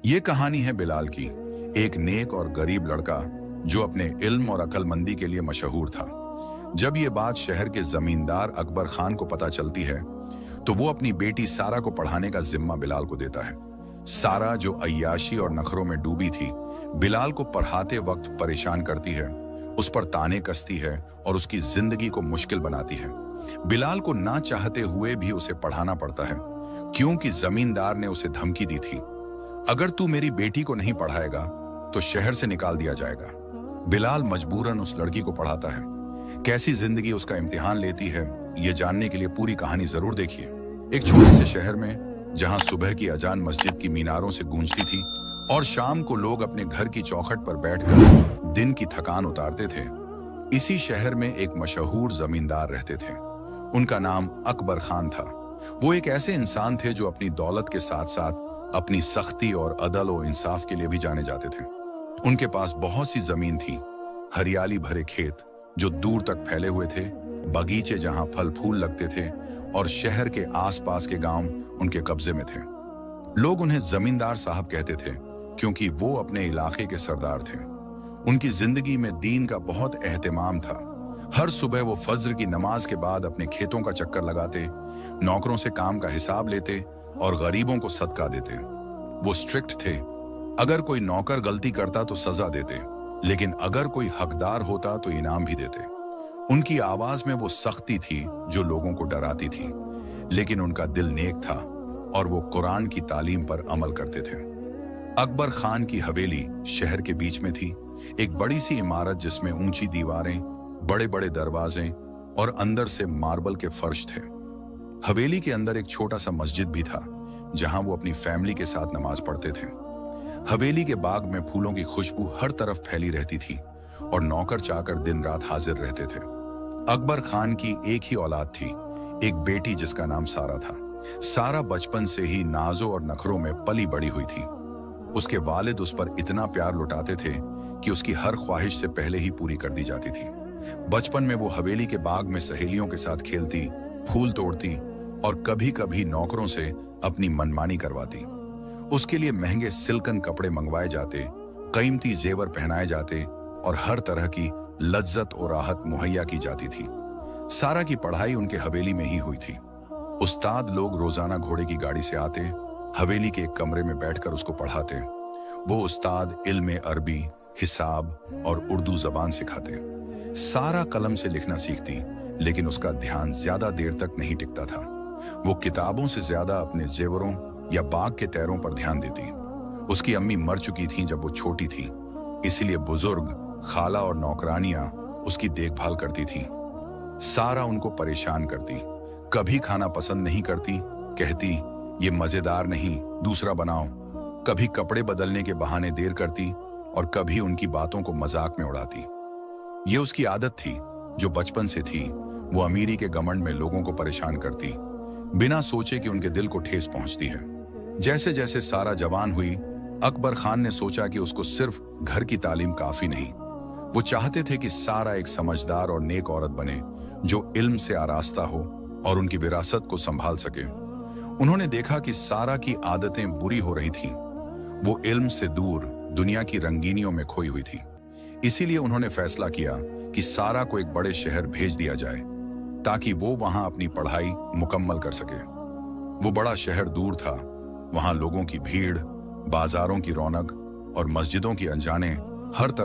ये कहानी है बिलाल की, एक नेक और गरीब लड़का जो अपने इल्म और अक्लमंदी के लिए मशहूर था। जब ये बात शहर के जमींदार अकबर खान को पता चलती है तो वो अपनी बेटी सारा को पढ़ाने का जिम्मा बिलाल को देता है। सारा जो अय्याशी और नखरों में डूबी थी, बिलाल को पढ़ाते वक्त परेशान करती है, उस पर ताने कसती है और उसकी जिंदगी को मुश्किल बनाती है। बिलाल को ना चाहते हुए भी उसे पढ़ाना पड़ता है, क्योंकि जमींदार ने उसे धमकी दी थी, अगर तू मेरी बेटी को नहीं पढ़ाएगा तो शहर से निकाल दिया जाएगा। बिलाल मजबूरन उस लड़की को पढ़ाता है। कैसी जिंदगी उसका इम्तिहान लेती है, ये जानने के लिए पूरी कहानी जरूर देखिए। एक छोटे से शहर में जहां सुबह की अजान मस्जिद की मीनारों से गूंजती थी और शाम को लोग अपने घर की चौखट पर बैठकर दिन की थकान उतारते थे, इसी शहर में एक मशहूर जमींदार रहते थे। उनका नाम अकबर खान था। वो एक ऐसे इंसान थे जो अपनी दौलत के साथ साथ अपनी सख्ती और अदल और इंसाफ के लिए भी जाने जाते थे। उनके पास बहुत सी जमीन थी, हरियाली भरे खेत जो दूर तक फैले हुए थे, बगीचे जहां फल फूल लगते थे और शहर के आसपास के गांव उनके कब्जे में थे। लोग उन्हें जमींदार साहब कहते थे क्योंकि वो अपने इलाके के सरदार थे। उनकी जिंदगी में दीन का बहुत एहतमाम था। हर सुबह वो फज्र की नमाज के बाद अपने खेतों का चक्कर लगाते, नौकरों से काम का हिसाब लेते और गरीबों को सदका देते। वो स्ट्रिक्ट थे, अगर कोई नौकर गलती करता तो सजा देते, लेकिन अगर कोई हकदार होता तो इनाम भी देते। उनकी आवाज में वो सख्ती थी जो लोगों को डराती थी, लेकिन उनका दिल नेक था और वो कुरान की तालीम पर अमल करते थे। अकबर खान की हवेली शहर के बीच में थी, एक बड़ी सी इमारत जिसमें ऊंची दीवारें, बड़े बड़े दरवाजे और अंदर से मार्बल के फर्श थे। हवेली के अंदर एक छोटा सा मस्जिद भी था जहां वो अपनी फैमिली के साथ नमाज पढ़ते थे। हवेली के बाग में फूलों की खुशबू हर तरफ फैली रहती थी और नौकर चाकर दिन रात हाजिर रहते थे। अकबर खान की एक ही औलाद थी, एक बेटी जिसका नाम सारा था। सारा बचपन से ही नाजों और नखरों में पली बड़ी हुई थी। उसके वालिद उस पर इतना प्यार लुटाते थे कि उसकी हर ख्वाहिश से पहले ही पूरी कर दी जाती थी। बचपन में वो हवेली के बाग में सहेलियों के साथ खेलती, फूल तोड़ती और कभी कभी नौकरों से अपनी मनमानी करवाती। उसके लिए महंगे सिल्कन कपड़े मंगवाए जाते, कीमती जेवर पहनाए जाते और हर तरह की लज्जत और राहत मुहैया की जाती थी। सारा की पढ़ाई उनके हवेली में ही हुई थी। उस्ताद लोग रोजाना घोड़े की गाड़ी से आते, हवेली के एक कमरे में बैठकर उसको पढ़ाते। वो उस्ताद इल्म अरबी, हिसाब और उर्दू जबान सिखाते। सारा कलम से लिखना सीखती, लेकिन उसका ध्यान ज्यादा देर तक नहीं टिकता था। वो किताबों से ज्यादा अपने जेवरों या बाग के तैरों पर ध्यान देती। उसकी अम्मी मर चुकी थीं जब वो छोटी थी, इसलिए बुजुर्ग खाला और नौकरानियां उसकी देखभाल करती थीं। सारा उनको परेशान करती, कभी खाना पसंद नहीं करती, कहती ये मजेदार नहीं, दूसरा बनाओ। कभी कपड़े बदलने के बहाने देर करती और कभी उनकी बातों को मजाक में उड़ाती। ये उसकी आदत थी जो बचपन से थी। वो अमीरी के घमंड में लोगों को परेशान करती, बिना सोचे कि उनके दिल को ठेस पहुंचती है। जैसे जैसे सारा जवान हुई, अकबर खान ने सोचा कि उसको सिर्फ घर की तालीम काफी नहीं। वो चाहते थे कि सारा एक समझदार और नेक औरत बने जो इल्म से आरास्ता हो और उनकी विरासत को संभाल सके। उन्होंने देखा कि सारा की आदतें बुरी हो रही थीं। वो इल्म से दूर दुनिया की रंगीनियों में खोई हुई थी। इसीलिए उन्होंने फैसला किया कि सारा को एक बड़े शहर भेज दिया जाए ताकि वो वहां अपनी पढ़ाई मुकम्मल कर सके। वो बड़ा शहर दूर था, वहां लोगों की भीड़, बाजारों की रौनक और मस्जिदों की अनजाने हर तरफ